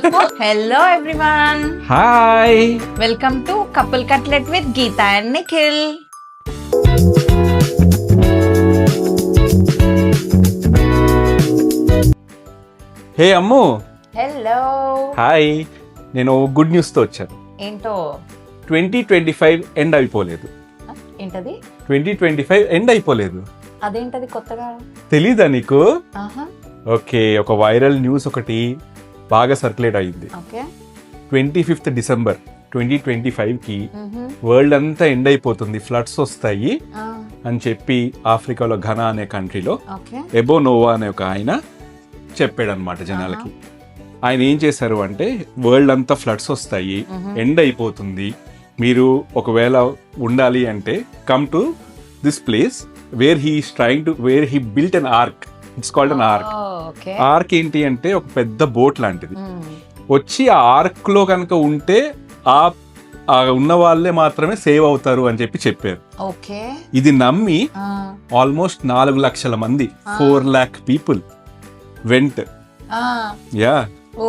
Hello everyone. Hi. Welcome to Couple Cutlet with Geeta and Nikhil. Hey Ammu. Hello. Hi. నేను good న్యూస్తో వచ్చాను. ఏంటో 2025 end అయిపోలేదు. ఏంటది? 2025 end అయిపోలేదు. అదేంటది కొత్తగా? తెలీదా నీకు? ఆహా. ఓకే, ఒక వైరల్ న్యూస్ ఒకటి బాగా సర్క్యులేట్ అయ్యింది. ఓకే. 25th డిసెంబర్ 2025కి వరల్డ్ అంతా ఎండ్ అయిపోతుంది, ఫ్లడ్స్ వస్తాయి అని చెప్పి ఆఫ్రికాలో ఘనా అనే కంట్రీలో ఎబోనోవా అనే ఒక ఆయన చెప్పాడనమాట జనాలకి. ఆయన ఏం చేశారు అంటే, వరల్డ్ అంతా ఫ్లడ్స్ వస్తాయి, ఎండ్ అయిపోతుంది, మీరు ఒకవేళ ఉండాలి అంటే come to this place where he built an arc. It's called an arc. Arc ఏంటి అంటే ఒక పెద్ద బోట్ లాంటిది. వచ్చి ఆ ఆర్క్ లో కనుక ఉంటే ఆ ఉన్న వాళ్ళే మాత్రమే సేవ్ అవుతారు అని చెప్పారు. ఇది నమ్మి ఆల్మోస్ట్ 4 లక్షల మంది 4 lakh పీపుల్ వెంట్. యా.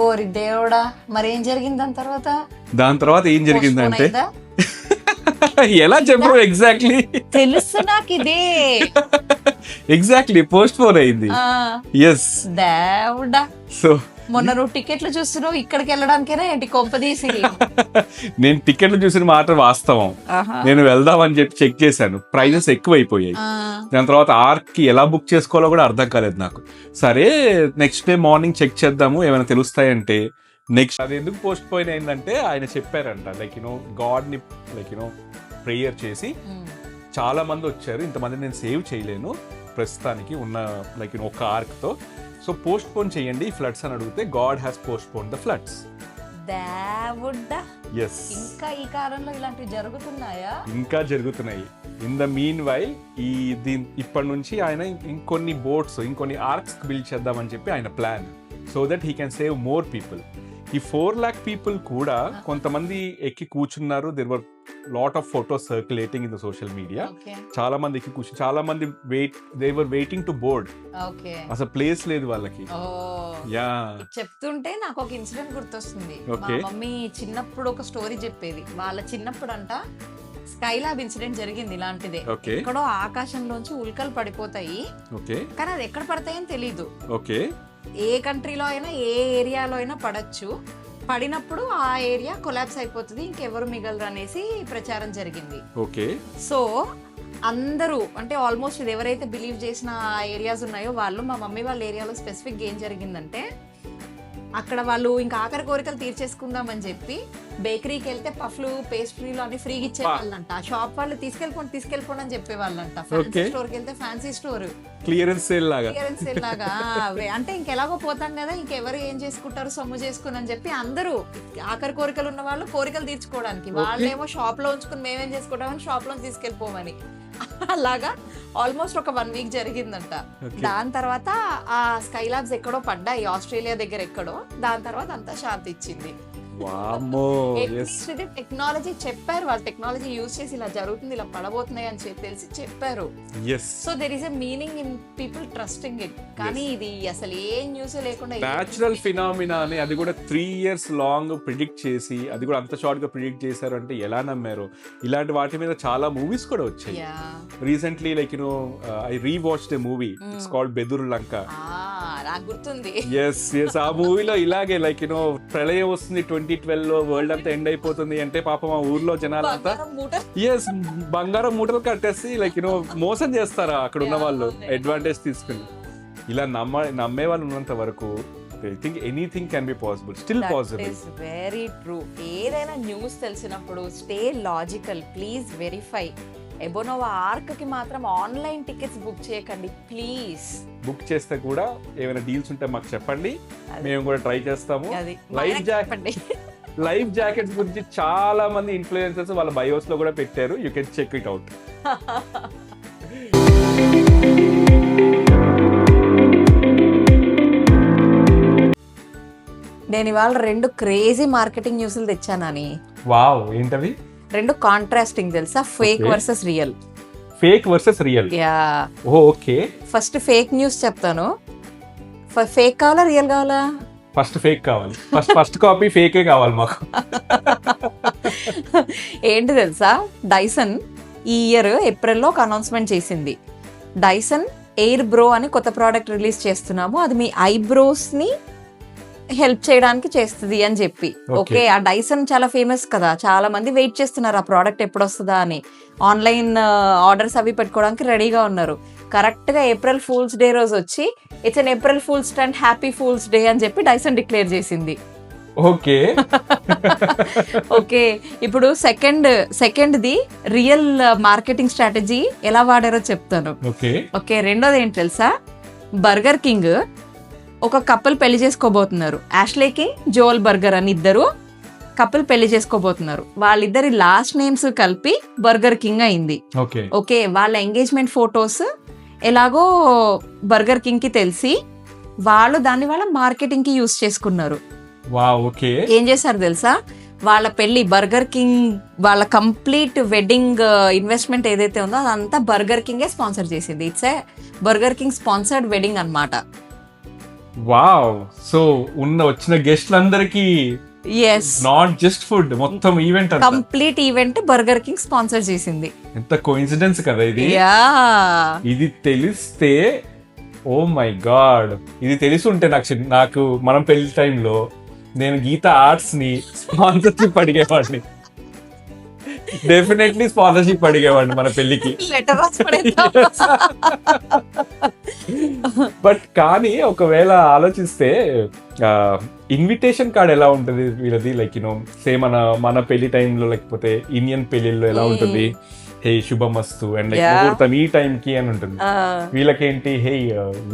ఓరి దేవుడా, మరి ఏం జరిగింది దాని తర్వాత ఏం జరిగిందంటే ఎలా చెప్పరు ఎగ్జాక్ట్లీ తెలుసు నాకు ఇదే. ఎగ్జాక్ట్లీ పోస్ట్ పోన్ అయింది. ఎస్. దేవుడా. సో మొన్న నువ్వు టికెట్లు చూస్తున్నావు, ఇక్కడికి వెళ్ళడానికేనా ఏంటి కొంపదీసి? నేను టికెట్లు చూసిన మాట వాస్తవం. నేను వెళ్దామని చెప్పి చెక్ చేశాను, ప్రైజెస్ ఎక్కువైపోయాయి. దాని తర్వాత ఆర్క్ కి ఎలా బుక్ చేసుకోవాలో కూడా అర్థం కాలేదు నాకు. సరే నెక్స్ట్ డే మార్నింగ్ చెక్ చేద్దాము ఏమైనా తెలుస్తాయంటే, నెక్స్ట్ అది ఎందుకు పోస్ట్ పోయిన్ అయిందంటే ఆయన చెప్పారంట, గాడ్ ని ప్రేయర్ చేసి చాలా మంది వచ్చారు, ఇంతమంది నేను సేవ్ చేయలేను ప్రస్తుతానికి ఉన్న ఒక ఆర్క్ తో, సో పోస్ట్ పోన్ చేయండి ఫ్లడ్స్ అని అడిగితే God has post phone the floods. ఇంకా ఈ కాలంలో ఇలాంటివి జరుగుతున్నాయా? ఇంకా జరుగుతున్నాయి. ఇన్ ద మీన్ వైల్ ఇప్పటి నుంచి ఆయన ఇంకొన్ని బోట్స్, ఇంకొన్ని ఆర్క్స్ బిల్డ్ చేద్దామని చెప్పి ఆయన plan, so that he can save more people. ఈ 4 lakh పీపుల్ కూడా కొంతమంది ఎక్కి కూర్చున్నారు. There were lot of photos circulating in the social media. చాలా మంది ఎక్కి కూర్చుని, చాలా మంది they were waiting to board. అసలు ప్లేస్ లేదు వాళ్ళకి. యా. చెప్తుంటే నాకు ఒక ఇన్సిడెంట్ గుర్తొస్తుంది. మా మమ్మీ చిన్నప్పుడు ఒక స్టోరీ చెప్పేది. వాళ్ళ చిన్నప్పుడు అంట స్కైలాబ్ ఇన్సిడెంట్ జరిగింది ఇలాంటిదే. ఎక్కడో ఆకాశంలోంచి ఉల్కలు పడిపోతాయి, కానీ అది ఎక్కడ పడతాయని తెలీదు. ఏ కంట్రీలో అయినా ఏ ఏరియాలో అయినా పడచ్చు. పడినప్పుడు ఆ ఏరియా కొలాప్స్ అయిపోతుంది, ఇంకెవరు మిగలరు అనేసి ప్రచారం జరిగింది. సో అందరూ అంటే ఆల్మోస్ట్ ఇది ఎవరైతే బిలీవ్ చేసిన ఏరియాస్ ఉన్నాయో వాళ్ళు, మా మమ్మీ వాళ్ళ ఏరియాలో స్పెసిఫిక్ ఏం జరిగిందంటే, అక్కడ వాళ్ళు ఇంకా ఆఖరి కోరికలు తీర్చేసుకుందామని చెప్పి బేకరీకి వెళ్తే పఫ్లు, పేస్ట్రీలు అన్ని ఫ్రీగా ఇచ్చేవాళ్ళంట. ఆ షాప్ వాళ్ళు తీసుకెళ్ళిపోండి అని చెప్పేవాళ్ళంట. ఫ్యాన్సీ స్టోర్కి వెళ్తే ఫ్యాన్సీ స్టోర్ క్లియరెన్స్ సేల్ లాగా అంటే ఇంకెలాగో పోతాం కదా, ఇంకెవరు ఏం చేసుకుంటారు సొమ్ము చేసుకుని అని చెప్పి అందరూ ఆఖరి కోరికలు ఉన్న వాళ్ళు కోరికలు తీర్చుకోవడానికి, వాళ్ళేమో షాప్ లో ఉంచుకుని మేమేం చేసుకుంటామని షాప్ లో తీసుకెళ్ళిపోమని. అలాగా ఆల్మోస్ట్ ఒక 1 week జరిగిందంట. దాని తర్వాత ఆ స్కైలాబ్స్ ఎక్కడో పడ్డాయి, ఆస్ట్రేలియా దగ్గర ఎక్కడో. దాని తర్వాత అంతా శాంతి ఇచ్చింది. టెక్నాలజీ చెప్పారు, వాళ్ళు టెక్నాలజీ యూజ్ చేసి ఇలా జరుగుతుంది, ఇలా పడబోతున్నాయి అని తెలిసి చెప్పారు. So there is a meaning in people trusting it. కానీ ఇది అసలు ఏ న్యూస్ లేకుండా న్యాచురల్ ఫినామినా అని, అది కూడా 3 years లాంగ్ ప్రిడిక్ట్ చేసి, అది కూడా అంత షార్ట్ గా ప్రిడిక్ట్ చేశారు అంటే ఎలా నమ్మారు? ఇలాంటి వాటి మీద చాలా మూవీస్ కూడా వచ్చాయి. Recently I rewatched a movie, it's called Bedurulanka. గుర్తుంది. ఆ మూవీలో ఇలాగే ప్రళయం వస్తుంది 2012లో, వరల్డ్ అంతా ఎండ్ అయిపోతుంది అంటే పాపం ఆ ఊర్లో జనాలంతా బంగారం మూటలు కట్టేసి మోసం చేస్తారా అక్కడ ఉన్న వాళ్ళు, అడ్వాంటేజ్ తీసుకుని. ఇలా నమ్మే వాళ్ళు ఉన్నంత వరకు I think anything can be possible, still possible. That is very true. ఏదైనా న్యూస్ తెలిసినప్పుడు స్టే లాజికల్, ప్లీజ్ వెరిఫై. ఎబోనోవా ఆర్క్ కి మాత్రం ఆన్లైన్ టికెట్స్ బుక్ చేయకండి ప్లీజ్. బుక్ చేస్తే కూడా ఏమైనా డీల్స్ ఉంటే మాకు చెప్పండి, మేము కూడా ట్రై చేస్తాము. లైఫ్ జాకెట్స్ గురించి చాలా మంది ఇన్ఫ్లుయెన్సర్స్ వాళ్ళ బయోస్ లో కూడా పెట్టారు, you can check it out. నేను ఇవాళ 2 క్రేజీ మార్కెటింగ్ న్యూస్లు తెచ్చానని. వావ్, ఏంటవి? 2 కాంట్రాస్టింగ్ తెలుసా, fake versus real. Yeah. Okay. First fake news చెప్తాను. ఫేక్ కావాలా రియల్ కావాలా? ఫస్ట్ ఫేక్ కావాలి, ఫస్ట్ కాపీ ఫేకే కావాలి మాకు. ఏంటి తెలుసా, డైసన్ ఈ ఇయర్ ఏప్రిల్లో ఒక అనౌన్స్మెంట్ చేసింది. డైసన్ ఎయిర్ బ్రో అని కొత్త ప్రోడక్ట్ రిలీజ్ చేస్తున్నాము, అది మీ ఐబ్రోస్ ని హెల్ప్ చేయడానికి చేస్తుంది అని చెప్పి. ఓకే, ఆ డైసన్ చాలా ఫేమస్ కదా, చాలా మంది వెయిట్ చేస్తున్నారు ఆ ప్రోడక్ట్ ఎప్పుడు వస్తుందా అని. ఆన్లైన్ ఆర్డర్స్ అవి పెట్టుకోవడానికి రెడీగా ఉన్నారు. కరెక్ట్ గా ఏప్రిల్ ఫూల్స్ డే రోజు వచ్చి it's an April fools stunt, happy fools day అని చెప్పి డైసన్ డిక్లేర్ చేసింది. ఓకే ఓకే, ఇప్పుడు సెకండ్ది రియల్ మార్కెటింగ్ స్ట్రాటజీ ఎలా వాడారో చెప్తాను. ఓకే, రెండోది ఏంటి తెలుసా, బర్గర్ కింగ్ ఒక కపుల్ పెళ్లి చేసుకోబోతున్నారు. యాష్లే కింగ్, జోల్ బర్గర్ అని ఇద్దరు కపుల్ పెళ్లి చేసుకోబోతున్నారు. వాళ్ళిద్దరి లాస్ట్ నేమ్స్ కలిపి బర్గర్ కింగ్ అయింది. ఓకే, వాళ్ళ ఎంగేజ్మెంట్ ఫొటోస్ ఎలాగో బర్గర్ కింగ్ కి తెలిసి వాళ్ళు దాన్ని వాళ్ళ మార్కెటింగ్ కి యూస్ చేసుకున్నారు. ఏం చేశారు తెలుసా, వాళ్ళ పెళ్లి బర్గర్ కింగ్ వాళ్ళ కంప్లీట్ వెడ్డింగ్ ఇన్వెస్ట్మెంట్ ఏదైతే ఉందో అదంతా బర్గర్ కింగే స్పాన్సర్ చేసింది. It's a burger king sponsored wedding అన్నమాట. వావ్, సో వచ్చిన గెస్ట్లందరికీ నాట్ జస్ట్ ఫుడ్, మొత్తం event, complete event burger king sponsor చేసింది. ఎంత కోఇన్సిడెన్స్ కదా ఇది. ఇది తెలిస్తే, ఓ మై గాడ్, ఇది తెలిసి ఉంటే నాకు మనం పెళ్లి టైంలో నేను గీత ఆర్ట్స్ ని స్పాన్సర్షిప్ అడిగేవాడిని, డెఫినెట్లీ స్పాన్సర్షిప్ అడిగేవాడిని మన పెళ్లికి. బట్ కానీ ఒకవేళ ఆలోచిస్తే ఇన్విటేషన్ కార్డ్ ఎలా ఉంటుంది వీళ్ళది, లైక్ యూనో సేమ్ మన పెళ్లి టైంలో లేకపోతే ఇండియన్ పెళ్లిలో ఎలా ఉంటుంది, హే శుభమస్తు అండ్ లైక్ ముహూర్తం ఈ టైం కి అని ఉంటుంది. వీళ్ళకేంటి, hey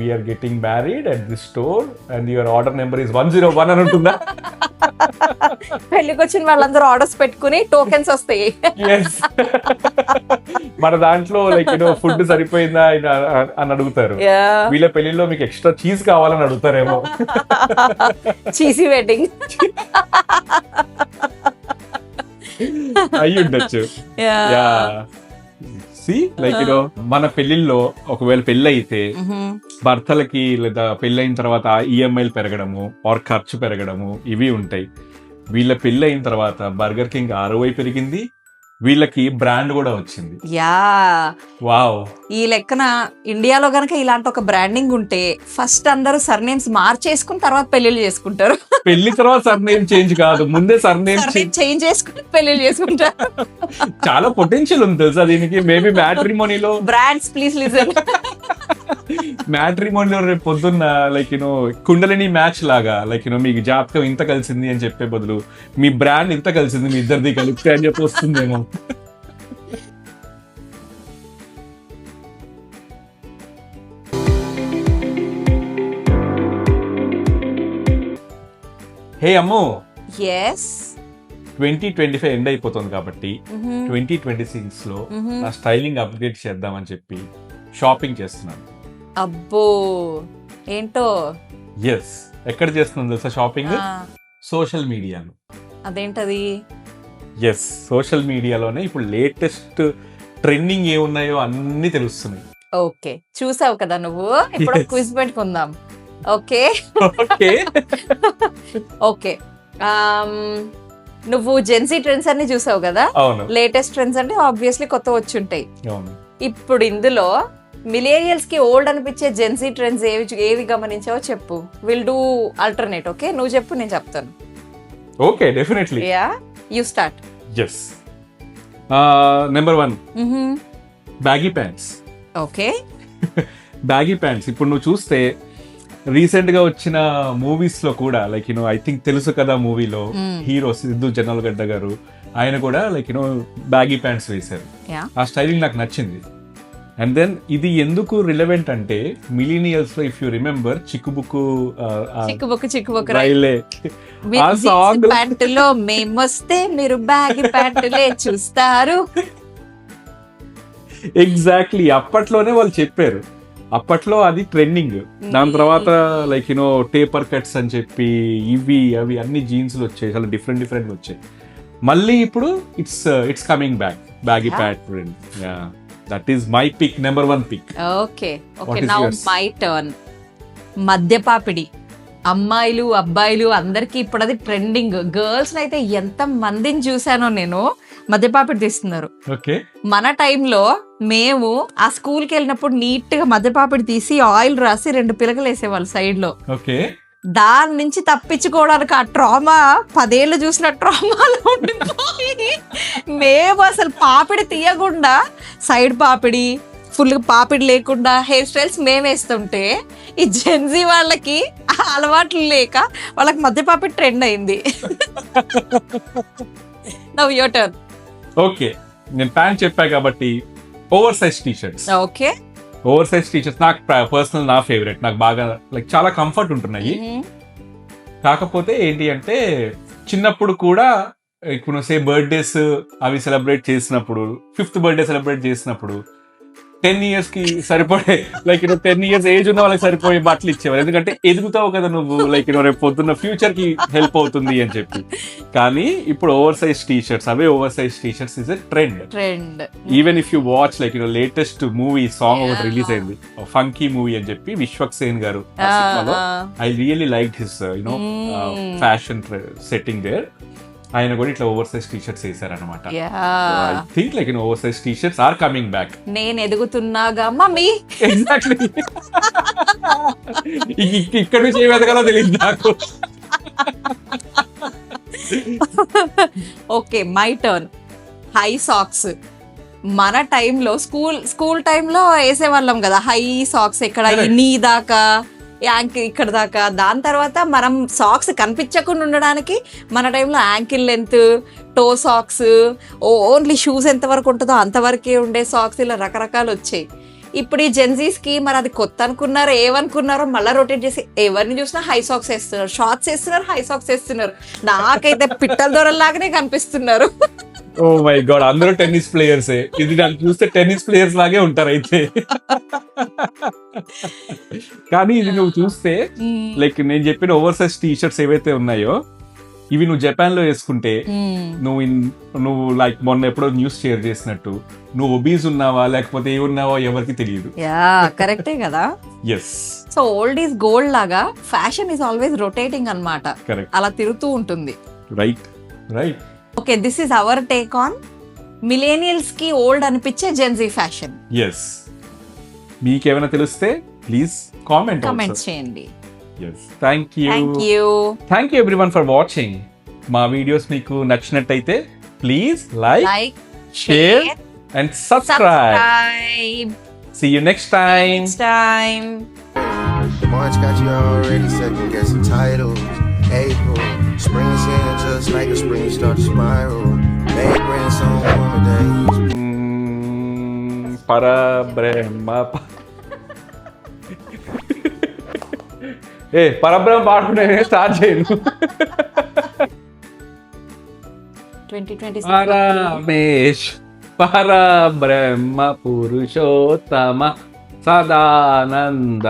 we're getting married at the store and your order number is 101 అని ఉంటుందా. పెళ్లికి వచ్చిన వాళ్ళందరూ ఆర్డర్స్ పెట్టుకుని టోకెన్స్ వస్తాయి. మన దాంట్లో లైక్ యూనో ఫుడ్ సరిపోయిందా అని అడుగుతారు. వీళ్ళ పెళ్లిలో మీకు ఎక్స్ట్రా చీజ్ కావాలని అడుగుతారేమో. చీజీ వెడ్డింగ్ అయ్యి ఉండొచ్చు. లైక్ యూనో మన పెళ్లిల్లో ఒకవేళ పెళ్లి అయితే భర్తలకి లేదా పెళ్ళైన తర్వాత ఈఎంఐలు పెరగడము ఆర్ ఖర్చు పెరగడము ఇవి ఉంటాయి. వీళ్ళ పెళ్లి అయిన తర్వాత బర్గర్ కింగ్ ROI పెరిగింది, వీళ్ళకి బ్రాండ్ కూడా వచ్చింది. వావ్, ఈ లెక్కన ఇండియాలో గనక ఇలాంటి ఒక బ్రాండింగ్ ఉంటే ఫస్ట్ అందరూ సర్నేమ్స్ మార్చేసుకుని తర్వాత పెళ్లిళ్ళు చేసుకుంటారు. పెళ్లి తర్వాత సర్నేమ్ చేంజ్ కాదు, ముందే సర్నేమ్ చేంజ్ చేసుకుని పెళ్లిళ్ళు చేసుకుంటారు. చాలా పొటెన్షియల్ ఉంది తెలుసా దీనికి. మేబీ మ్యాట్రిమోనీలో బ్రాండ్స్ ప్లీజ్ లిజన్, మ్యాట్రిమోనీలో రేపు పొద్దున్న లైక్ యూనో కుండలిని మ్యాచ్ లాగా లైక్ యూనో మీకు జాతకం ఇంత కలిసింది అని చెప్పే బదులు మీ బ్రాండ్ ఇంత కలిసింది మీ ఇద్దరిది కలిపితే అని చెప్పి వస్తుందేమో. హే అమ్ము, 2025 ఎండ్ అయిపోతుంది కాబట్టి 2026 లో నా స్టైలింగ్ అప్డేట్ చేద్దామని చెప్పి షాపింగ్ చేస్తున్నాను. అబ్బో ఏంటో. ఎక్కడ చేస్తున్నాను తెలుసా షాపింగ్? సోషల్ మీడియాలో. అదేంటది? సోషల్ మీడియాలోనే ఇప్పుడు లేటెస్ట్ ట్రెండింగ్ ఏమున్నాయో అన్ని తెలుస్తున్నాయి. ఓకే, చూసావు కదా నువ్వు, ఇప్పుడు క్విజ్ పెట్టుకుందాం. ఓకే ఓకే, నువ్వు జెన్సీ ట్రెండ్స్ అన్ని చూసావు కదా. లేటెస్ట్ ట్రెండ్స్ అంటే ఆబ్వియస్లీ కొత్త వచ్చి ఉంటాయి. ఇప్పుడు ఇందులో మిలేనియల్స్ కి ఓల్డ్ అనిపించే జెన్సీ ట్రెండ్స్ ఏవి గమనించావో చెప్పు. Will do alternate. ఓకే, నువ్వు చెప్పు, నేను చెప్తాను. Okay, definitely. You start. Number 1 baggy pants. Okay, baggy pants ఇప్పుడు నువ్వు చూస్తే రీసెంట్ గా వచ్చిన మూవీస్ లో కూడా లైక్ యూనో ఐ థింక్ తెలుసు కదా మూవీలో హీరో సిద్ధు జనల్గడ్డ గారు ఆయన కూడా లైక్ యూనో బ్యాగీ ప్యాంట్స్ వేశారు. ఆ స్టైలింగ్ నాకు నచ్చింది. అండ్ దెన్ ఇది ఎందుకు రిలవెంట్ అంటే మిలీనియల్స్ లో ఇఫ్ యూ రిమెంబర్ చిక్కుబుక్కు రైలే ఆ సాంగ్ ప్యాంటులో మేమొస్తే మీరు బ్యాగీ ప్యాంటులే చూస్తారు. ఎగ్జాక్ట్లీ, అప్పట్లోనే వాళ్ళు చెప్పారు. అప్పట్లో అది ట్రెండింగ్. దాని తర్వాత లైక్ యూనో టేపర్ కట్స్ అని చెప్పి ఇవి అవి అన్ని జీన్స్లు వచ్చాయి, చాలా డిఫరెంట్ వచ్చాయి. మళ్ళీ ఇప్పుడు it's coming back, baggy pant trend. That is my pick, number 1 pick. Okay, now my turn. మధ్యపాపిడి. అమ్మాయిలు అబ్బాయిలు అందరికి ఇప్పుడు అది ట్రెండింగ్. గర్ల్స్ అయితే ఎంత మందిని చూసానో నేను మధ్యపాపిడి తీస్తున్నారు. ఓకే, మన టైంలో మేము ఆ స్కూల్కి వెళ్ళినప్పుడు నీట్ గా మధ్యపాపిడి తీసి ఆయిల్ రాసి 2 పిలకలు వేసేవాళ్ళు సైడ్ లో. ఓకే, దాని నుంచి తప్పించుకోవడానికి ఆ ట్రామా 10 ఏళ్ళు చూసిన ట్రామాలో ఉండిపోయి మేము అసలు పాపిడి తీయకుండా సైడ్ పాపిడి, ఫుల్ పాపిడి లేకుండా హెయిర్ స్టైల్స్ మేము వేస్తుంటే ఈ జెన్జీ వాళ్ళకి ఆ అలవాట్లు లేక వాళ్ళకి మధ్య పాపిడి ట్రెండ్ అయింది. Now your turn. ఓకే, నేను ప్యాంట్ చెప్పా కాబట్టి over size T-shirts. Okay, over size T-shirts నాకు పర్సనల్ నా ఫేవరెట్. నాకు బాగా లైక్ చాలా కంఫర్ట్ ఉంటున్నాయి. కాకపోతే ఏంటి అంటే చిన్నప్పుడు కూడా ఇప్పుడు సే బర్త్డేస్ అవి సెలబ్రేట్ చేసినప్పుడు, 5th బర్త్డే సెలబ్రేట్ చేసినప్పుడు 10 years కి సరిపోయే లైక్ 10 years ఏజ్ ఉన్న వాళ్ళకి సరిపోయే బట్టలు ఇచ్చేవారు. ఎందుకంటే ఎదుగుతావు కదా నువ్వు, లైక్ రేపు పొద్దున్న ఫ్యూచర్ కి హెల్ప్ అవుతుంది అని చెప్పి. కానీ ఇప్పుడు ఓవర్ సైజ్ టీషర్ట్స్, అవే over size t-shirts is a trend. Even if you watch like latest movie song ఒకటి రిలీజ్ అయింది, ఫంకీ మూవీ అని చెప్పి, విశ్వక్ సేన్ గారు. I really like his fashion setting there. ఆయన కూడా ఇట్లా ఓవర్ సైజ్ టీషర్ట్స్ వేసారనమాట. I think like over size t-shirts are coming back. నేను ఎదుగుతున్నాగా మమ్మీ. ఎగ్జాక్ట్లీ. ఇక్కడ నుంచి ఏం ఎదగాలో తెలియదు నాకు. Okay, my turn. High socks. మన టైంలో స్కూల్ టైంలో వేసేవాళ్ళం కదా హై సాక్స్, ఇక్కడ నీ దాకా, యాంకిల్ ఇక్కడ దాకా. దాని తర్వాత మనం సాక్స్ కనిపించకుండా ఉండడానికి మన టైంలో ankle length, toe socks, only shoes ఎంత వరకు ఉంటుందో అంతవరకే ఉండే సాక్స్, ఇలా రకరకాలు వచ్చాయి. ఇప్పుడు ఈ జెన్జీస్ కి మరి అది కొత్త అనుకున్నారో ఏమనుకున్నారో మళ్ళీ రొటేట్ చేసి ఎవరిని చూసినా హై సాక్స్ వేస్తున్నారు, షార్ట్స్ వేస్తున్నారు, హై సాక్స్ వేస్తున్నారు. నాకైతే పిట్టల దొరలాగానే కనిపిస్తున్నారు. ఓ మై గాడ్, అందరూ టెన్నిస్ ప్లేయర్సే. ఇది నాకు చూస్తే టెన్నిస్ ప్లేయర్స్ లాగే ఉంటారు అయితే. కానీ ఇది నువ్వు చూస్తే లైక్ నేను చెప్పిన ఓవర్ సైజ్ టీషర్ట్స్ ఏవైతే ఉన్నాయో ఇవి నువ్వు జపాన్ లో వేసుకుంటే నువ్వు లైక్ మొన్న ఎప్పుడో న్యూస్ షేర్ చేసినట్టు నువ్వు ఒబీస్ ఉన్నావా లేకపోతే ఏ ఉన్నావో ఎవరికి తెలియదు. కరెక్టే కదా. Yes. So old is gold లాగా ఫ్యాషన్ ఈజ్ ఆల్వేస్ రొటేటింగ్ అన్నమాట. అలా తిరుగుతూ ఉంటుంది. Right. Okay, this is our take on millennials కి ఓల్డ్ అనిపించే జెన్జీ ఫ్యాషన్. ఎస్. మీకేమైనా తెలిస్తే ప్లీజ్ కామెంట్ చేయండి. Yes. Thank you everyone for watching. మా వీడియోస్ మీకు నచ్చినట్టయితే please like, share and subscribe. See you next time. March got you already second guessing titles. April, spring's in just like a spring start to spiral. May bring some warmer days. Parabrahma. పరబ్రహ్మ పాడుకుంటే start చేయను. 2020 పరమేశ్ పరబ్రహ్మ పురుషోత్తమ సదానంద.